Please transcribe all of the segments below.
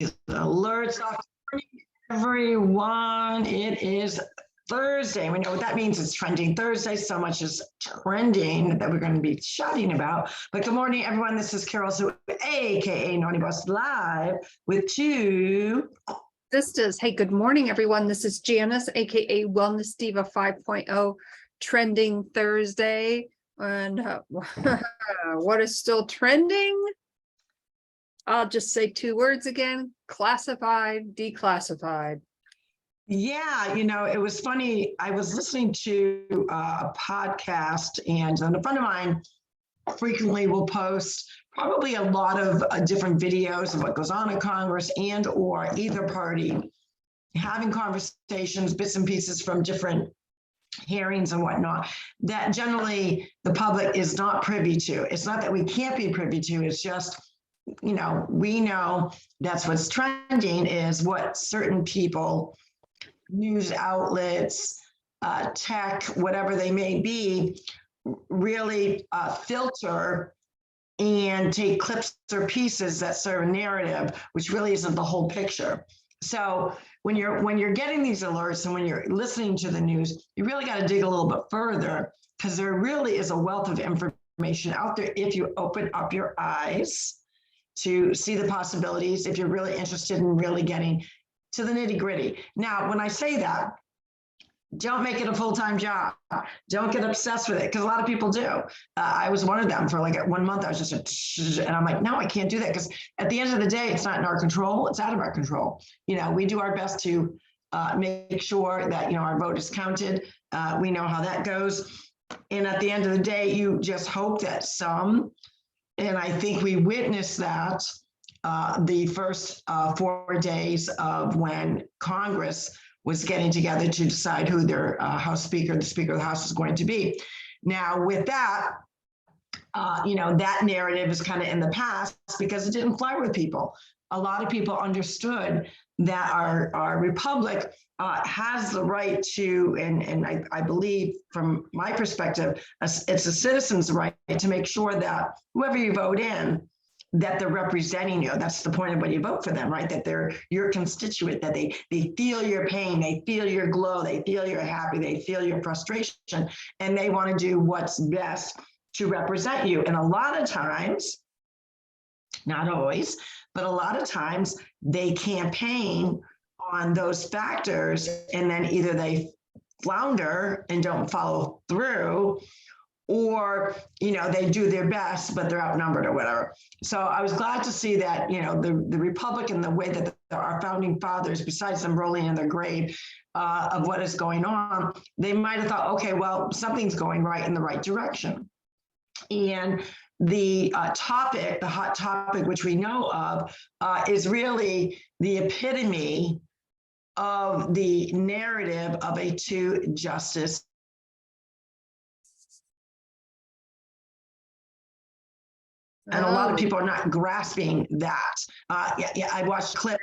Alerts off, everyone. It is Thursday. We know what that means. It's Trending Thursday. So much is trending that we're going to be chatting about. But good morning, everyone. This is Carol, aka Naughty Boss, live with Two Sistas. Hey, good morning, everyone. This is Janice, aka Wellness Diva 5.0, Trending Thursday. And what is still trending? I'll just say two words again: classified, declassified. Yeah, it was funny. I was listening to a podcast, and a friend of mine frequently will post probably a lot of different videos of what goes on in Congress and or either party having conversations, bits and pieces from different hearings and whatnot, that generally the public is not privy to. It's not that we can't be privy to, it's just, we know that's what's trending is what certain people, news outlets, tech, whatever they may be, really filter and take clips or pieces that serve a narrative, which really isn't the whole picture. So when you're getting these alerts and when you're listening to the news, you really got to dig a little bit further, because there really is a wealth of information out there if you open up your eyes to see the possibilities, if you're really interested in really getting to the nitty-gritty. Now, when I say that, don't make it a full-time job. Don't get obsessed with it, because a lot of people do. I was one of them for like 1 month. I was just, and I'm like, no, I can't do that, because at the end of the day, it's not in our control. It's out of our control. We do our best to make sure that, our vote is counted. We know how that goes. And at the end of the day, you just hope that some, and I think we witnessed that the first 4 days of when Congress was getting together to decide who their House Speaker, the Speaker of the House, is going to be. Now, with that, that narrative is kind of in the past because it didn't fly with people. A lot of people understood that our republic has the right to, and I believe from my perspective, it's a citizen's right to make sure that whoever you vote in, that they're representing you. That's the point of when you vote for them, right? That they're your constituent, that they feel your pain, they feel your glow, they feel you're happy, they feel your frustration, and they want to do what's best to represent you. And a lot of times, not always, but a lot of times they campaign on those factors, and then either they flounder and don't follow through, or they do their best but they're outnumbered or whatever. So I was glad to see that the republic, and the way that our founding fathers, besides them rolling in their grave of what is going on, they might have thought, okay, well, something's going right in the right direction. And the hot topic, which we know of, is really the epitome of the narrative of a two-justice. And a lot of people are not grasping that. Yeah, I watched clip.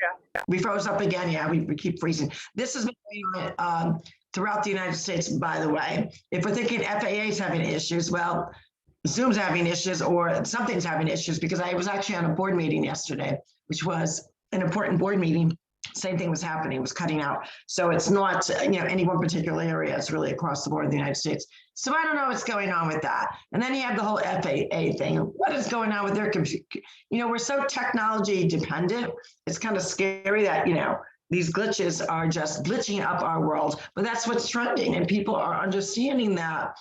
We froze up again. Yeah, we keep freezing. This has been going on throughout the United States, by the way. If we're thinking FAA is having issues, well, Zoom's having issues, or something's having issues, because I was actually on a board meeting yesterday, which was an important board meeting. Same thing was happening, was cutting out. So it's not, any one particular area. It's really across the board in the United States. So I don't know what's going on with that. And then you have the whole FAA thing. What is going on with their computer? We're so technology dependent. It's kind of scary that, these glitches are just glitching up our world. But that's what's trending. And people are understanding that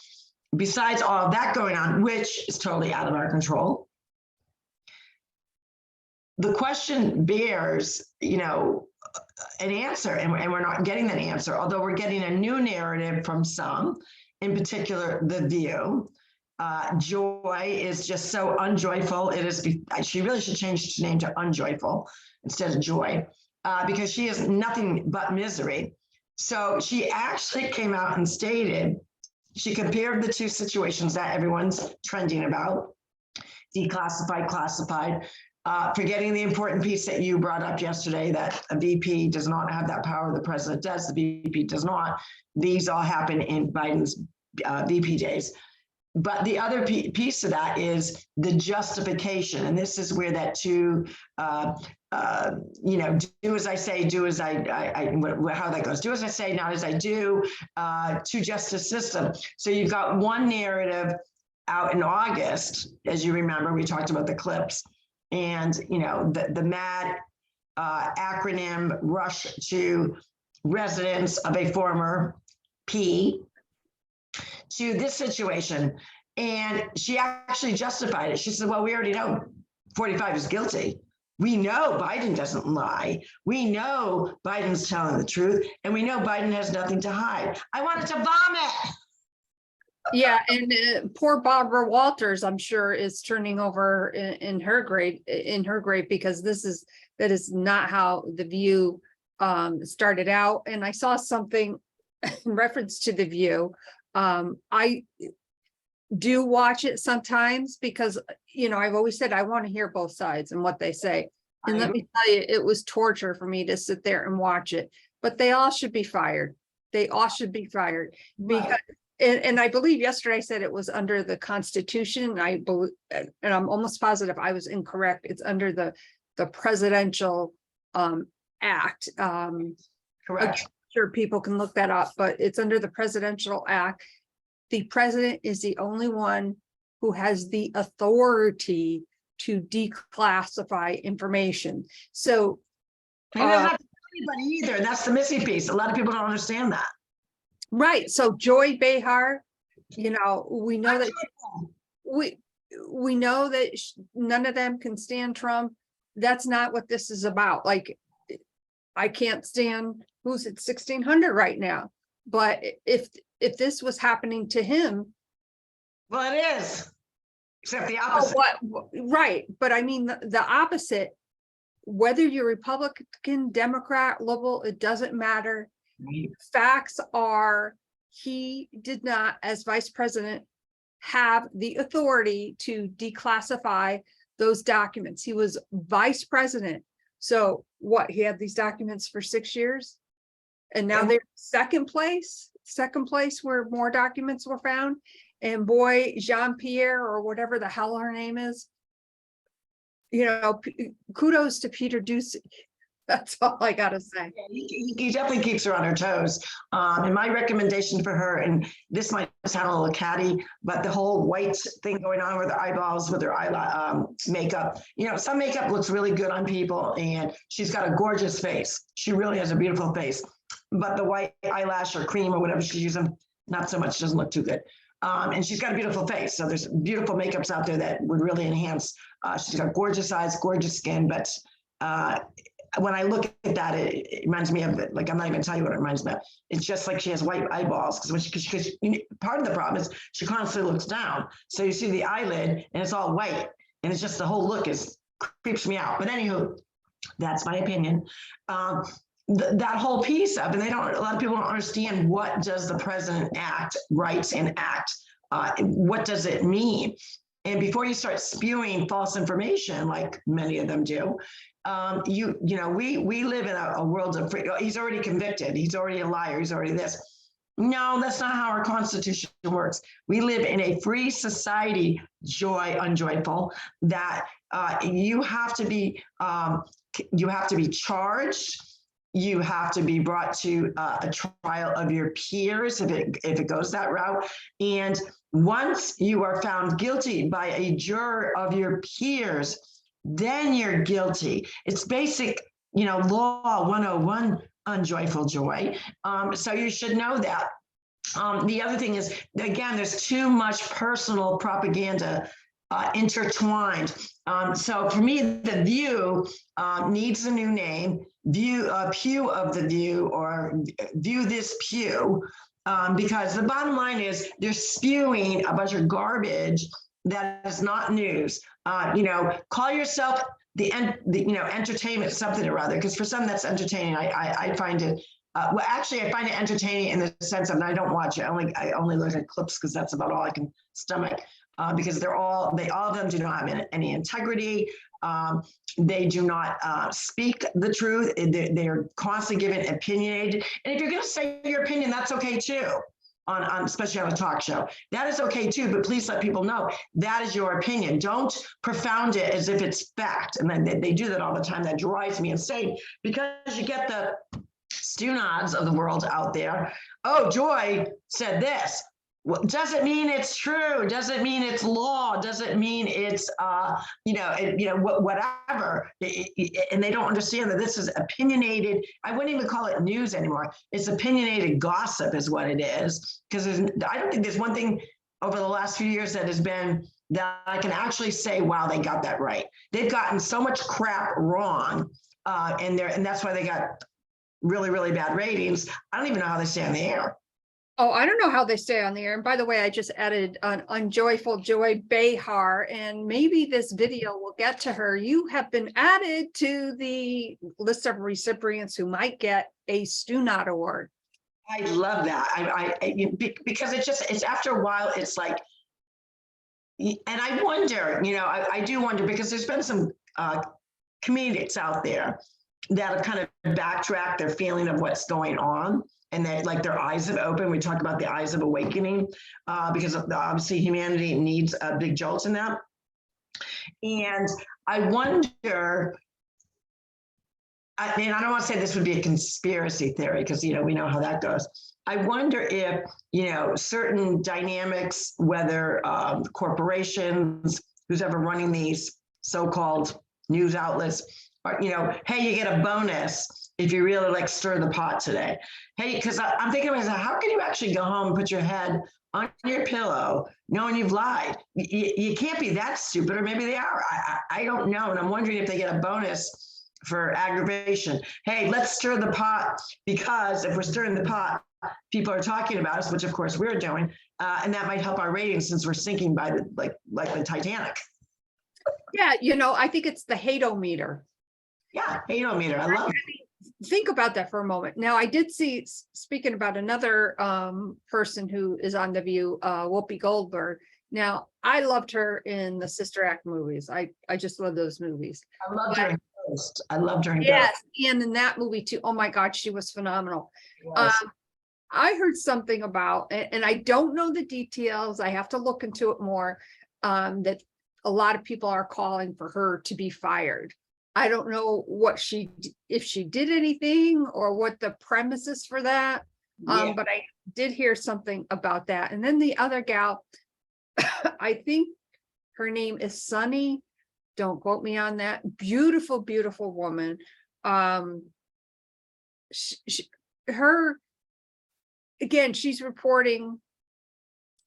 besides all of that going on, which is totally out of our control, the question bears, an answer, and we're not getting that answer, although we're getting a new narrative from some, in particular, The View. Joy is just so unjoyful. She really should change her name to Unjoyful instead of Joy, because she is nothing but misery. So she actually came out and stated, she compared the two situations that everyone's trending about, declassified, classified, forgetting the important piece that you brought up yesterday, that a VP does not have that power. The president does, the VP does not. These all happen in Biden's VP days. But the other piece of that is the justification. And this is where that do as I say, do as how that goes. Do as I say, not as I do, to justice system. So you've got one narrative out in August, as you remember, we talked about the clips, and, the MAD acronym rush to residence of a former P to this situation. And she actually justified it. She said, well, we already know 45 is guilty. We know Biden doesn't lie. We know Biden's telling the truth. And we know Biden has nothing to hide. I wanted to vomit. Yeah, and poor Barbara Walters, I'm sure, is turning over in her grave because that is not how The View started out. And I saw something in reference to The View. I do watch it sometimes because, I've always said I want to hear both sides and what they say. And let me tell you, it was torture for me to sit there and watch it. But they all should be fired. They all should be fired because. And I believe yesterday I said it was under the Constitution. And I'm almost positive I was incorrect. It's under the Presidential Act. Correct. I'm sure people can look that up, but it's under the Presidential Act. The president is the only one who has the authority to declassify information. So and that's not anybody either. That's the missing piece. A lot of people don't understand that. Right. So Joy Behar, we know that we know that none of them can stand Trump. That's not what this is about. Like, I can't stand who's at 1600 right now. But if this was happening to him, well, it is. Except the opposite. Right. But I mean the opposite. Whether you're Republican, Democrat, liberal, it doesn't matter. Facts are he did not, as vice president, have the authority to declassify those documents. He was vice president. So what, he had these documents for 6 years and now they're second place where more documents were found. And boy, Jean-Pierre or whatever the hell her name is, kudos to Peter Ducey. That's all I gotta say. He definitely keeps her on her toes. And my recommendation for her, and this might sound a little catty, but the whole white thing going on with her eyeballs, with her makeup. Some makeup looks really good on people, and she's got a gorgeous face. She really has a beautiful face. But the white eyelash or cream or whatever she's using, not so much, doesn't look too good. And she's got a beautiful face. So there's beautiful makeups out there that would really enhance. She's got gorgeous eyes, gorgeous skin, but when I look at that, it reminds me of it. Like, I'm not even telling you what it reminds me of. It's just like she has white eyeballs because part of the problem is she constantly looks down. So you see the eyelid and it's all white, and it's just the whole look creeps me out. But anywho, that's my opinion. That whole piece of, and a lot of people don't understand, what does the president write and act? What does it mean? And before you start spewing false information, like many of them do, we live in a world of he's already convicted, he's already a liar, he's already this. No, that's not how our Constitution works. We live in a free society, Unjoyful, that you have to be charged. You have to be brought to a trial of your peers if it goes that route. And once you are found guilty by a juror of your peers, then you're guilty. It's basic, law 101, Unjoyful Joy. So you should know that. The other thing is, again, there's too much personal propaganda intertwined. So for me, The View needs a new name, Pew of the View, or View This Pew, because the bottom line is they're spewing a bunch of garbage that is not news. Call yourself the entertainment something or other, because for some that's entertaining. I find it. I find it entertaining in the sense of, I don't watch it. I only look at clips because that's about all I can stomach. Because all of them do not have any integrity. They do not speak the truth. They are constantly giving opinionated. And if you're going to say your opinion, that's okay too. on especially on a talk show. That is okay too, but please let people know that is your opinion. Don't profound it as if it's fact. And then they do that all the time. That drives me insane because you get the Stunods of the world out there. Oh, Joy said this. Well, doesn't mean it's true. Doesn't mean it's law. Doesn't mean it's whatever. And they don't understand that this is opinionated. I wouldn't even call it news anymore. It's opinionated gossip, is what it is. Because I don't think there's one thing over the last few years that has been that I can actually say, wow, they got that right. They've gotten so much crap wrong, and that's why they got really, really bad ratings. I don't even know how they stay on the air. Oh, I don't know how they stay on the air. And by the way, I just added an Unjoyful Joy Behar, and maybe this video will get to her. You have been added to the list of recipients who might get a Stunod Award. I love that. Because it's after a while, it's like, and I wonder, I do wonder, because there's been some comedians out there that have kind of backtracked their feeling of what's going on. And that, like, their eyes have opened. We talk about the eyes of awakening, because obviously humanity needs a big jolt in that. And I wonder, I don't want to say this would be a conspiracy theory, because, we know how that goes. I wonder if, certain dynamics, whether corporations, who's ever running these so-called news outlets, or, hey, you get a bonus if you really like stir the pot today. Hey, because I'm thinking to myself, how can you actually go home and put your head on your pillow knowing you've lied? You can't be that stupid, or maybe they are. I don't know. And I'm wondering if they get a bonus for aggravation. Hey, let's stir the pot, because if we're stirring the pot, people are talking about us, which of course we're doing, and that might help our ratings since we're sinking by like the Titanic. Yeah, I think it's the hate-o-meter. Yeah, hate-o-meter. I love it. Think about that for a moment. Now, I did see, speaking about another person who is on The View, Whoopi Goldberg. Now, I loved her in the Sister Act movies. I just love those movies. I loved her in Ghost. I loved her in Yes, Ghost. and in that movie too. Oh my God, she was phenomenal. Yes. I heard something about, and I don't know the details, I have to look into it more, that a lot of people are calling for her to be fired. I don't know if she did anything or what the premise is for that. Yeah. But I did hear something about that. And then the other gal, I think her name is Sunny. Don't quote me on that. Beautiful, beautiful woman. Again, she's reporting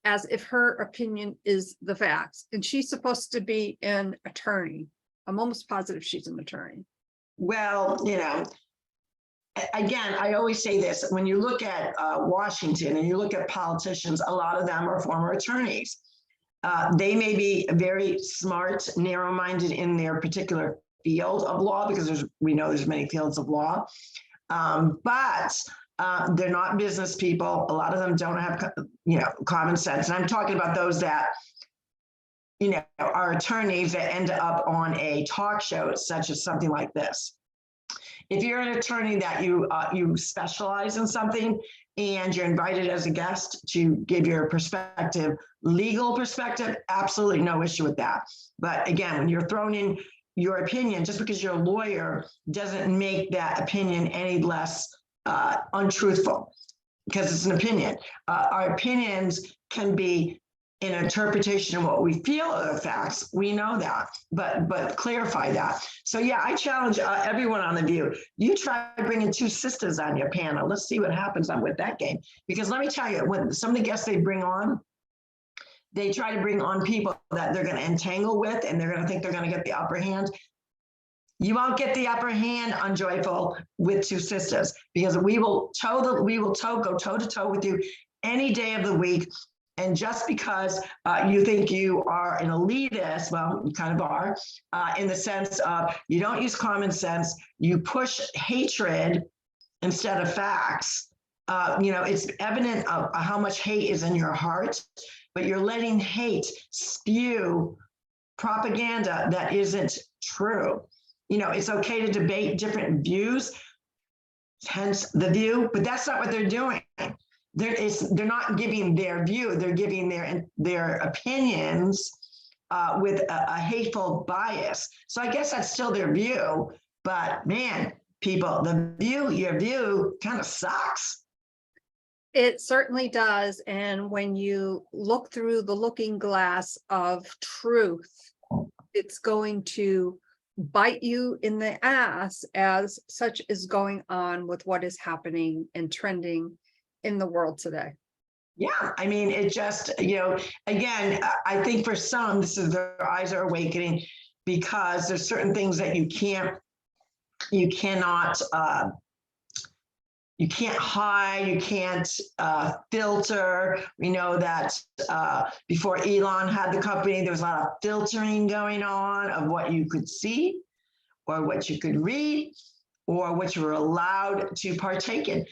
as if her opinion is the facts, and she's supposed to be an attorney. I'm almost positive she's an attorney. Well, again, I always say this, when you look at Washington and you look at politicians, a lot of them are former attorneys. They may be very smart, narrow-minded in their particular field of law, because we know there's many fields of law, but they're not business people. A lot of them don't have, common sense. And I'm talking about those that, are attorneys that end up on a talk show such as something like this. If you're an attorney that you specialize in something and you're invited as a guest to give your perspective, legal perspective, absolutely no issue with that. But again, when you're thrown in your opinion, just because you're a lawyer doesn't make that opinion any less untruthful, because it's an opinion. Our opinions can be an interpretation of what we feel are the facts. We know that, but clarify that. So yeah, I challenge everyone on The View. You try bringing two sisters on your panel. Let's see what happens with that game. Because let me tell you, when some of the guests they bring on, they try to bring on people that they're going to entangle with, and they're going to think they're going to get the upper hand. You won't get the upper hand on Joyful with Two Sisters, because we will go toe to toe with you any day of the week. And just because you think you are an elitist, well, you kind of are, in the sense of you don't use common sense, you push hatred instead of facts. It's evident of how much hate is in your heart, but you're letting hate spew propaganda that isn't true. It's okay to debate different views, hence The View, but that's not what they're doing. they're not giving their view, they're giving their opinions with a hateful bias. So I guess that's still their view, but man, people, your view kind of sucks. It certainly does. And when you look through the looking glass of truth, it's going to bite you in the ass, as such is going on with what is happening and trending in the world today. Yeah, I mean, it just, again, I think for some, this is their eyes are awakening, because there's certain things that you cannot hide, you can't filter. We know that before Elon had the company, there was a lot of filtering going on of what you could see or what you could read or what you were allowed to partake in.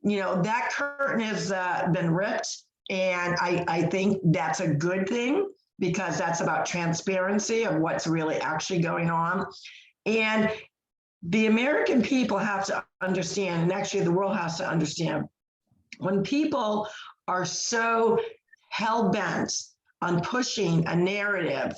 That curtain has been ripped, and I think that's a good thing, because that's about transparency of what's really actually going on. And the American people have to understand, and actually the world has to understand, when people are so hell-bent on pushing a narrative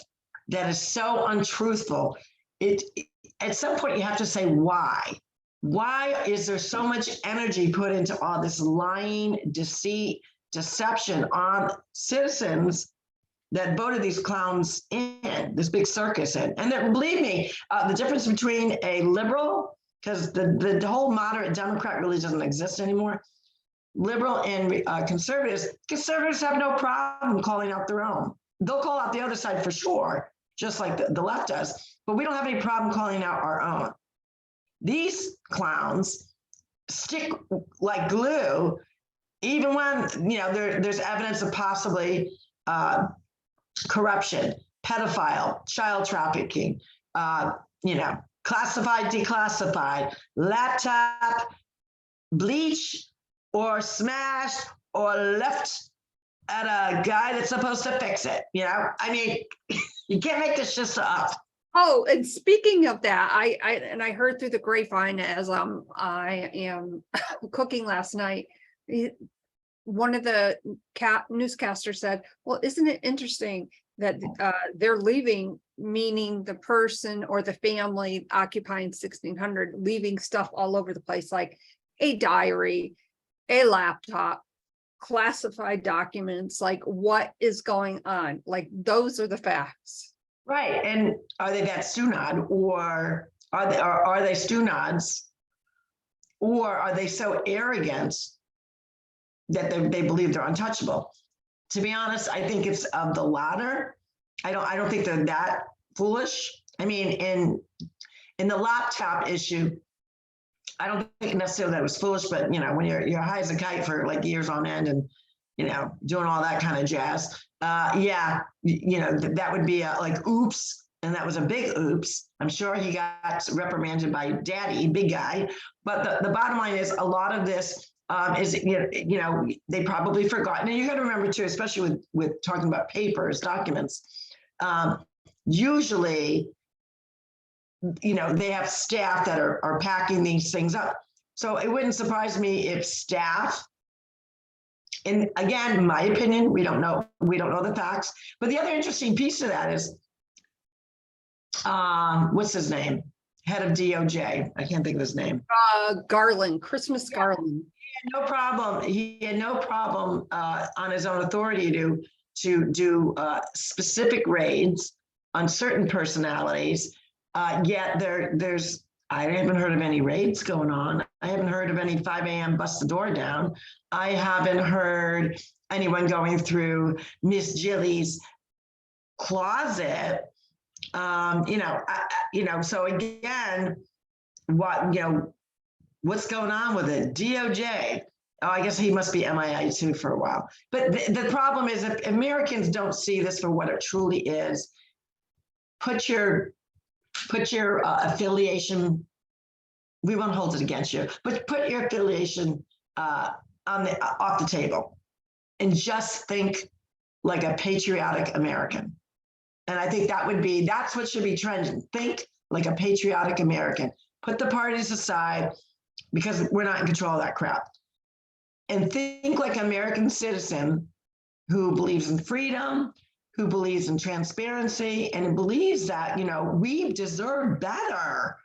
that is so untruthful, at some point you have to say why. Why is there so much energy put into all this lying, deceit, deception on citizens that voted these clowns in, this big circus in? And then, believe me, the difference between a liberal, because the whole moderate Democrat really doesn't exist anymore, liberal and conservatives have no problem calling out their own. They'll call out the other side for sure, just like the left does, but we don't have any problem calling out our own. These clowns stick like glue, even when there's evidence of possibly corruption, pedophile, child trafficking, classified, declassified, laptop, bleach or smashed or left at a guy that's supposed to fix it. I mean, you can't make this just up. Oh, and speaking of that, I heard through the grapevine as I am cooking last night, one of the newscasters said, well, isn't it interesting that they're leaving, meaning the person or the family occupying 1600, leaving stuff all over the place, like a diary, a laptop, classified documents, like what is going on? Like, those are the facts. Right. And are they that Stunod, or are they Stunods, or are they so arrogant that they believe they're untouchable? To be honest, I think it's of the latter. I don't think they're that foolish. I mean, in the laptop issue, I don't think necessarily that was foolish, but when you're high as a kite for like years on end and doing all that kind of jazz, that would be like oops, and that was a big oops. I'm sure he got reprimanded by daddy, big guy. But the bottom line is, a lot of this is they probably forgotten. And you got to remember too, especially with talking about papers, documents. Usually, they have staff that are packing these things up. So it wouldn't surprise me if staff, and again, in my opinion, we don't know the facts. But the other interesting piece of that is, what's his name? Head of DOJ. I can't think of his name. Garland, Christmas Garland. He had no problem on his own authority to do specific raids on certain personalities. Yet there's I haven't heard of any raids going on. I haven't heard of any 5 a.m. bust the door down. I haven't heard anyone going through Miss Jilly's closet. So again, what's going on with it? DOJ. Oh, I guess he must be MIA too for a while. But the problem is, if Americans don't see this for what it truly is, put your affiliation, we won't hold it against you, but put your affiliation off the table and just think like a patriotic American. And I think that's what should be trending. Think like a patriotic American. Put the parties aside, because we're not in control of that crap. and think like an American citizen who believes in freedom, who believes in transparency, and believes that, we deserve better.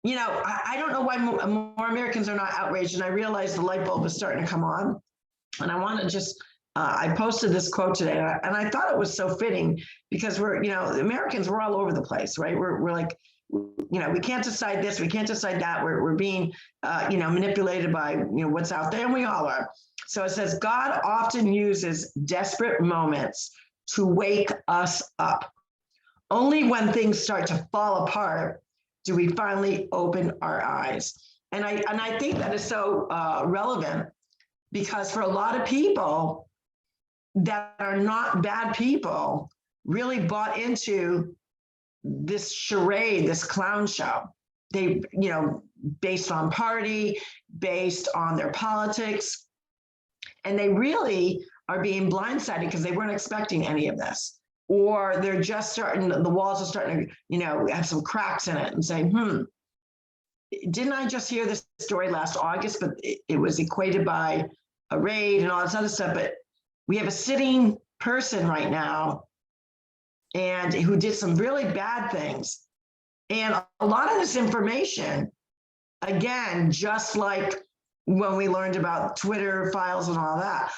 I don't know why more Americans are not outraged, and I realize the light bulb is starting to come on. And I want to just, I posted this quote today, and I thought it was so fitting because we're, Americans, we're all over the place, right? We're like, we can't decide this, we can't decide that. We're being, manipulated by, what's out there, and we all are. So it says, God often uses desperate moments to wake us up. Only when things start to fall apart do we finally open our eyes. And I think that is so relevant, because for a lot of people that are not bad people really bought into this charade, this clown show. They, based on party, based on their politics, and they really are being blindsided because they weren't expecting any of this. Or they're just starting, the walls are starting to, have some cracks in it and say, didn't I just hear this story last August, but it was equated by a raid and all this other stuff. But we have a sitting person right now and who did some really bad things. And a lot of this information, again, just like when we learned about Twitter files and all that,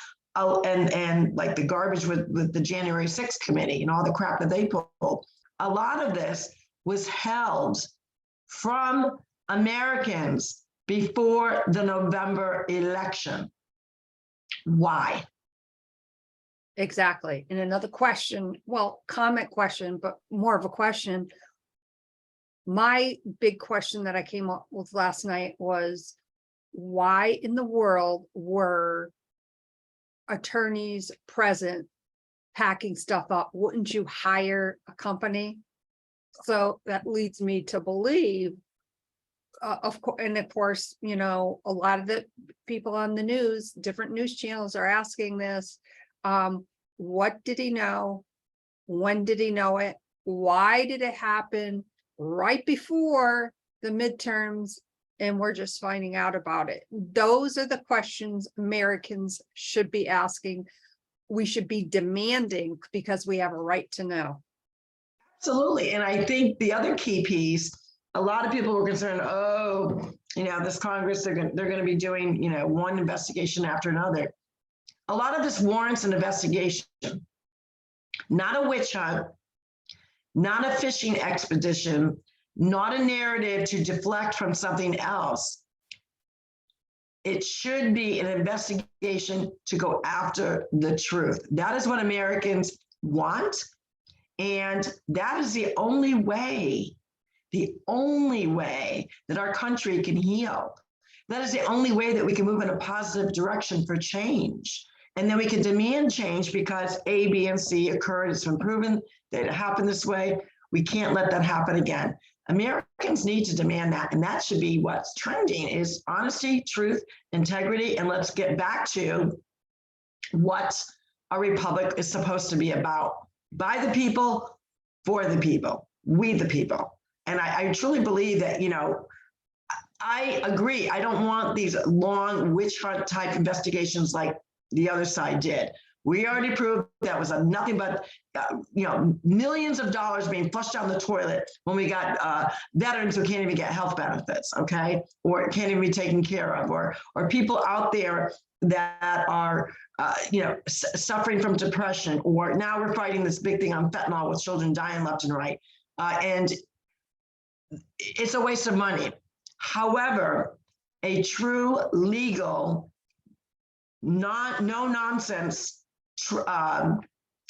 and like the garbage with the January 6th committee and all the crap that they pulled, a lot of this was held from Americans before the November election. Why? Exactly. And another question, well, comment question, but more of a question. My big question that I came up with last night was, why in the world were attorneys present packing stuff up? Wouldn't you hire a company? So that leads me to believe, of course, a lot of the people on the news, different news channels are asking this. What did he know? When did he know it? Why did it happen right before the midterms? And we're just finding out about it. Those are the questions Americans should be asking. We should be demanding, because we have a right to know. Absolutely. And I think the other key piece, a lot of people were concerned, this Congress, they're going to be doing, one investigation after another. A lot of this warrants an investigation, not a witch hunt, not a fishing expedition, not a narrative to deflect from something else. It should be an investigation to go after the truth. That is what Americans want. And that is the only way that our country can heal. That is the only way that we can move in a positive direction for change. And then we can demand change because A, B, and C occurred. It's been proven that it happened this way. We can't let that happen again. Americans need to demand that, and that should be what's trending, is honesty, truth, integrity, and let's get back to what a republic is supposed to be about. By the people, for the people, we the people. And I truly believe that, I agree. I don't want these long witch hunt type investigations like the other side did. We already proved that was nothing but, millions of dollars being flushed down the toilet when we got veterans who can't even get health benefits, okay? Or can't even be taken care of, or people out there that are, suffering from depression, or now we're fighting this big thing on fentanyl with children dying left and right. And it's a waste of money. However, a true legal, no nonsense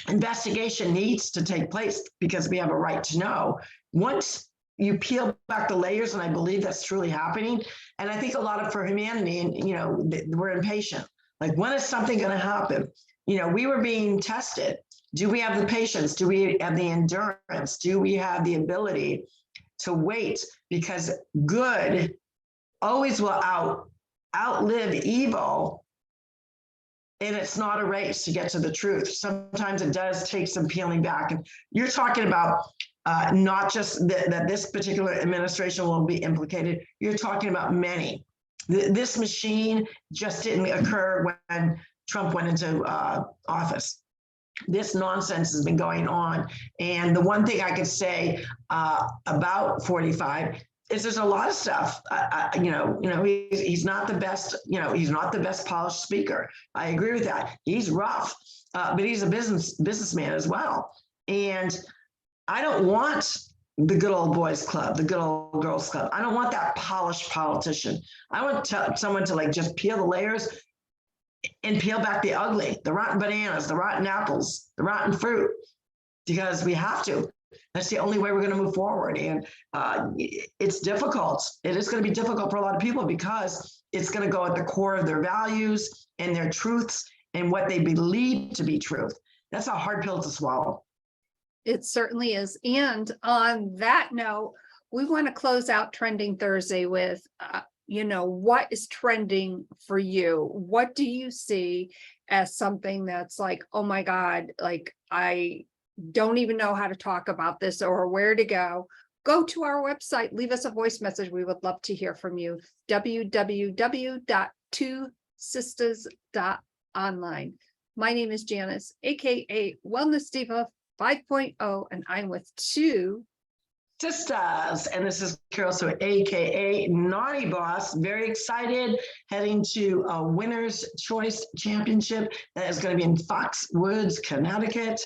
investigation needs to take place, because we have a right to know. Once you peel back the layers, and I believe that's truly happening, and I think a lot of for humanity, and we're impatient. Like, when is something going to happen? We were being tested. Do we have the patience? Do we have the endurance? Do we have the ability to wait? Because good always will outlive evil. And it's not a race to get to the truth. Sometimes it does take some peeling back. And you're talking about not just that this particular administration will be implicated. You're talking about many. This machine just didn't occur when Trump went into office. This nonsense has been going on. And the one thing I could say about 45 is there's a lot of stuff. He's not the best. He's not the best polished speaker. I agree with that. He's rough, but he's a businessman as well. And I don't want the good old boys club, the good old girls club. I don't want that polished politician. I want someone to like just peel the layers and peel back the ugly, the rotten bananas, the rotten apples, the rotten fruit, because we have to. That's the only way we're going to move forward. And it's difficult. It is going to be difficult for a lot of people because it's going to go at the core of their values and their truths and what they believe to be truth. That's a hard pill to swallow. It certainly is. And on that note, we want to close out Trending Thursday with, what is trending for you? What do you see as something that's like, oh my God, like I don't even know how to talk about this or where to go? Go to our website, leave us a voice message. We would love to hear from you. www.TwoSistas.online. My name is Janice, aka Wellness Diva 5.0, and I'm with TwoSistas, and this is Carol, so aka Naughty Boss. Very excited, heading to a Winner's Choice Championship that is going to be in Foxwoods, Connecticut.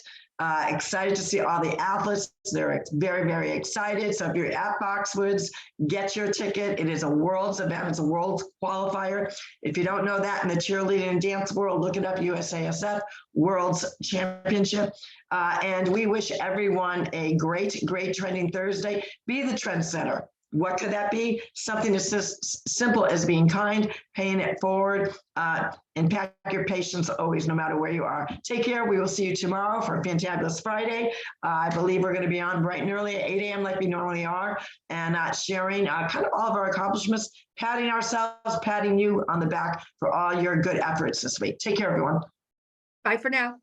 Excited to see all the athletes. They're very, very excited. So if you're at Foxwoods, get your ticket. It is a world's event. It's a world qualifier. If you don't know that in the cheerleading and dance world, look it up, USASF World's Championship. And we wish everyone a great, great Trending Thursday. Be the trendsetter. What could that be? Something as simple as being kind, paying it forward, and pack your patience always, no matter where you are. Take care. We will see you tomorrow for a Fantabulous Friday. I believe we're going to be on bright and early at 8 a.m. like we normally are, and sharing kind of all of our accomplishments, patting ourselves, patting you on the back for all your good efforts this week. Take care, everyone. Bye for now.